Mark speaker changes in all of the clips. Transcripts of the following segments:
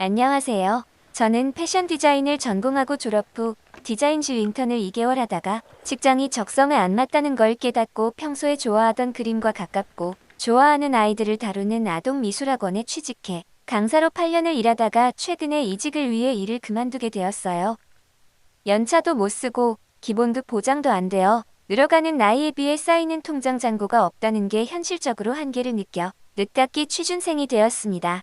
Speaker 1: 안녕하세요. 저는 패션 디자인을 전공하고 졸업 후 디자인실 인턴을 2개월 하다가 직장이 적성에 안 맞다는 걸 깨닫고 평소에 좋아하던 그림과 가깝고 좋아하는 아이들을 다루는 아동미술학원에 취직해 강사로 8년을 일하다가 최근에 이직을 위해 일을 그만두게 되었어요. 연차도 못 쓰고 기본급 보장도 안 되어 늘어가는 나이에 비해 쌓이는 통장 잔고가 없다는 게 현실적으로 한계를 느껴 늦깎이 취준생이 되었습니다.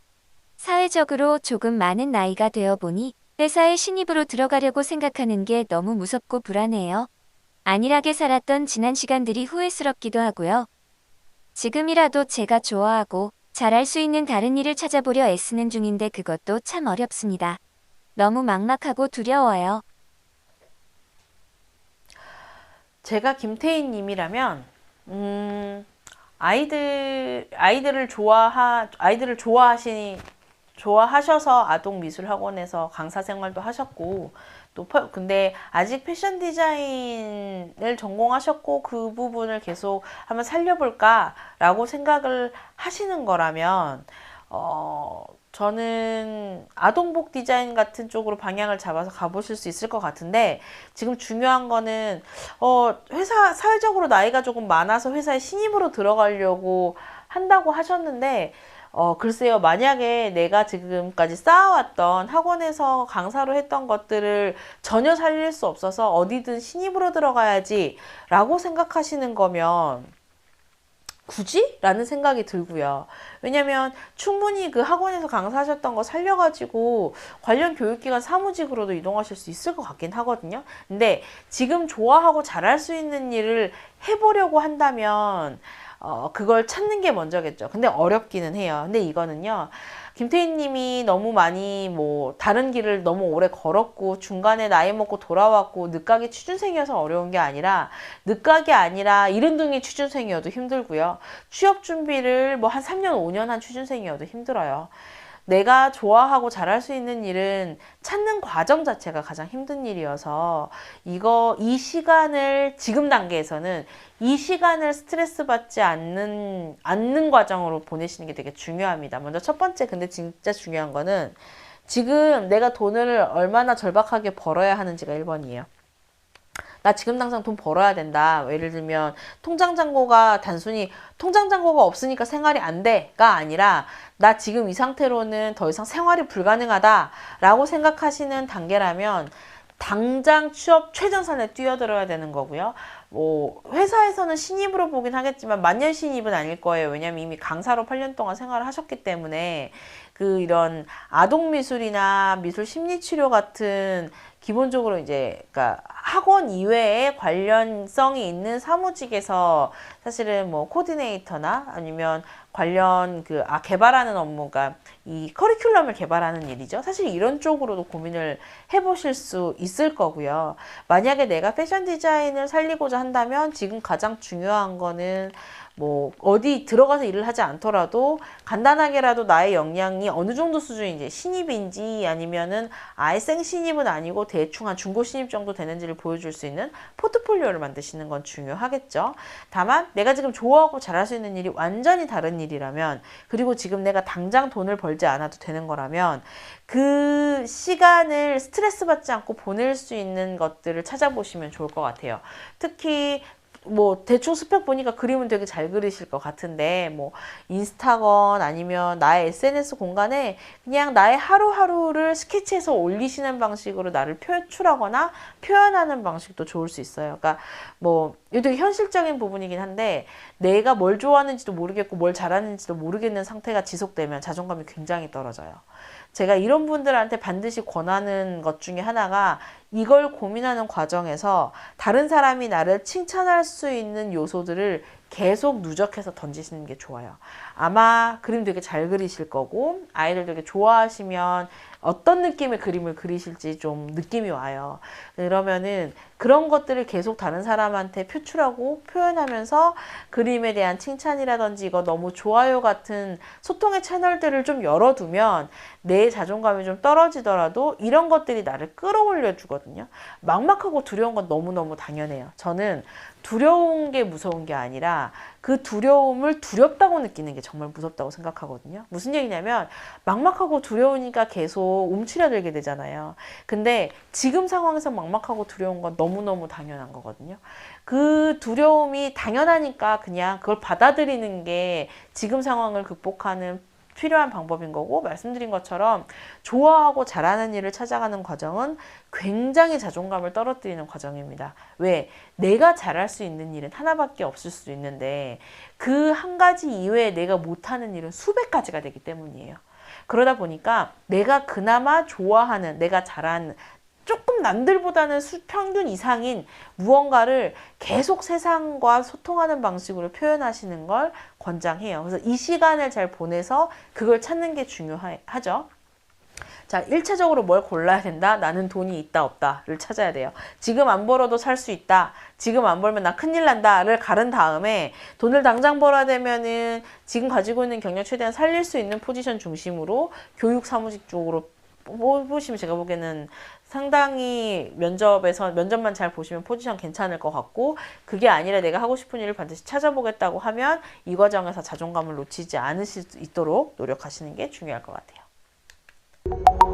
Speaker 1: 사회적으로 조금 많은 나이가 되어 보니 회사에 신입으로 들어가려고 생각하는 게 너무 무섭고 불안해요. 안일하게 살았던 지난 시간들이 후회스럽기도 하고요. 지금이라도 제가 좋아하고 잘할 수 있는 다른 일을 찾아보려 애쓰는 중인데 그것도 참 어렵습니다. 너무 막막하고 두려워요.
Speaker 2: 제가 김태희 님이라면 아이들을 좋아하셔서 아동 미술 학원에서 강사 생활도 하셨고 근데 아직 패션 디자인을 전공하셨고 그 부분을 계속 한번 살려볼까라고 생각을 하시는 거라면 저는 아동복 디자인 같은 쪽으로 방향을 잡아서 가보실 수 있을 것 같은데, 지금 중요한 거는 사회적으로 나이가 조금 많아서 회사에 신입으로 들어가려고 한다고 하셨는데, 글쎄요, 만약에 내가 지금까지 쌓아왔던 학원에서 강사로 했던 것들을 전혀 살릴 수 없어서 어디든 신입으로 들어가야지 라고 생각하시는 거면 굳이? 라는 생각이 들고요. 왜냐면 충분히 그 학원에서 강사하셨던 거 살려가지고 관련 교육기관 사무직으로도 이동하실 수 있을 것 같긴 하거든요. 근데 지금 좋아하고 잘할 수 있는 일을 해보려고 한다면 그걸 찾는 게 먼저겠죠. 근데 어렵기는 해요. 근데 이거는요, 김태희 님이 너무 많이 다른 길을 너무 오래 걸었고 중간에 나이 먹고 돌아왔고 늦가기 취준생이어서 어려운 게 아니라, 늦가기 아니라 이른둥이 취준생이어도 힘들고요. 취업 준비를 한 3년 5년 한 취준생이어도 힘들어요. 내가 좋아하고 잘할 수 있는 일은 찾는 과정 자체가 가장 힘든 일이어서, 이 시간을, 지금 단계에서는 이 시간을 스트레스 받지 않는 과정으로 보내시는 게 되게 중요합니다. 먼저 첫 번째, 근데 진짜 중요한 거는 지금 내가 돈을 얼마나 절박하게 벌어야 하는지가 1번이에요. 나 지금 당장 돈 벌어야 된다. 예를 들면 단순히 통장 잔고가 없으니까 생활이 안 돼가 아니라, 나 지금 이 상태로는 더 이상 생활이 불가능하다라고 생각하시는 단계라면 당장 취업 최전선에 뛰어들어야 되는 거고요. 회사에서는 신입으로 보긴 하겠지만 만년 신입은 아닐 거예요. 왜냐면 이미 강사로 8년 동안 생활을 하셨기 때문에 이런 아동 미술이나 미술 심리치료 같은 기본적으로 그러니까 학원 이외에 관련성이 있는 사무직에서 사실은 코디네이터나 아니면 관련 개발하는 업무가 이 커리큘럼을 개발하는 일이죠. 사실 이런 쪽으로도 고민을 해보실 수 있을 거고요. 만약에 내가 패션 디자인을 살리고자 한다면 지금 가장 중요한 거는 어디 들어가서 일을 하지 않더라도 간단하게라도 나의 역량이 어느 정도 수준인지, 신입인지 아니면은 아예 생신입은 아니고 대충 한 중고 신입 정도 되는지를 보여줄 수 있는 포트폴리오를 만드시는 건 중요하겠죠. 다만 내가 지금 좋아하고 잘할 수 있는 일이 완전히 다른 일이라면, 그리고 지금 내가 당장 돈을 벌지 않아도 되는 거라면 그 시간을 스트레스 받지 않고 보낼 수 있는 것들을 찾아보시면 좋을 것 같아요. 특히 대충 스펙 보니까 그림은 되게 잘 그리실 것 같은데, 인스타건 아니면 나의 SNS 공간에 그냥 나의 하루하루를 스케치해서 올리시는 방식으로 나를 표출하거나 표현하는 방식도 좋을 수 있어요. 그러니까 이거 되게 현실적인 부분이긴 한데, 내가 뭘 좋아하는지도 모르겠고 뭘 잘하는지도 모르겠는 상태가 지속되면 자존감이 굉장히 떨어져요. 제가 이런 분들한테 반드시 권하는 것 중에 하나가, 이걸 고민하는 과정에서 다른 사람이 나를 칭찬할 수 있는 요소들을 계속 누적해서 던지시는 게 좋아요. 아마 그림 되게 잘 그리실 거고 아이들 되게 좋아하시면 어떤 느낌의 그림을 그리실지 좀 느낌이 와요. 그러면은 그런 것들을 계속 다른 사람한테 표출하고 표현하면서 그림에 대한 칭찬이라든지 이거 너무 좋아요 같은 소통의 채널들을 좀 열어두면 내 자존감이 좀 떨어지더라도 이런 것들이 나를 끌어올려 주거든요. 막막하고 두려운 건 너무너무 당연해요. 저는 두려운 게 무서운 게 아니라 그 두려움을 두렵다고 느끼는 게 정말 무섭다고 생각하거든요. 무슨 얘기냐면 막막하고 두려우니까 계속 움츠려들게 되잖아요. 근데 지금 상황에서 막막하고 두려운 건 너무너무 당연한 거거든요. 그 두려움이 당연하니까 그냥 그걸 받아들이는 게 지금 상황을 극복하는 필요한 방법인 거고, 말씀드린 것처럼 좋아하고 잘하는 일을 찾아가는 과정은 굉장히 자존감을 떨어뜨리는 과정입니다. 왜? 내가 잘할 수 있는 일은 하나밖에 없을 수도 있는데 그 한 가지 이외에 내가 못하는 일은 수백 가지가 되기 때문이에요. 그러다 보니까 내가 그나마 좋아하는, 내가 잘하는, 조금 남들보다는 수평균 이상인 무언가를 계속 세상과 소통하는 방식으로 표현하시는 걸 권장해요. 그래서 이 시간을 잘 보내서 그걸 찾는 게 중요하죠. 자, 1차적으로 뭘 골라야 된다? 나는 돈이 있다, 없다를 찾아야 돼요. 지금 안 벌어도 살 수 있다. 지금 안 벌면 나 큰일 난다를 가른 다음에 돈을 당장 벌어야 되면은 지금 가지고 있는 경력 최대한 살릴 수 있는 포지션 중심으로 교육 사무직 쪽으로 보시면 제가 보기에는 상당히 면접만 잘 보시면 포지션 괜찮을 것 같고, 그게 아니라 내가 하고 싶은 일을 반드시 찾아보겠다고 하면 이 과정에서 자존감을 놓치지 않으실 수 있도록 노력하시는 게 중요할 것 같아요.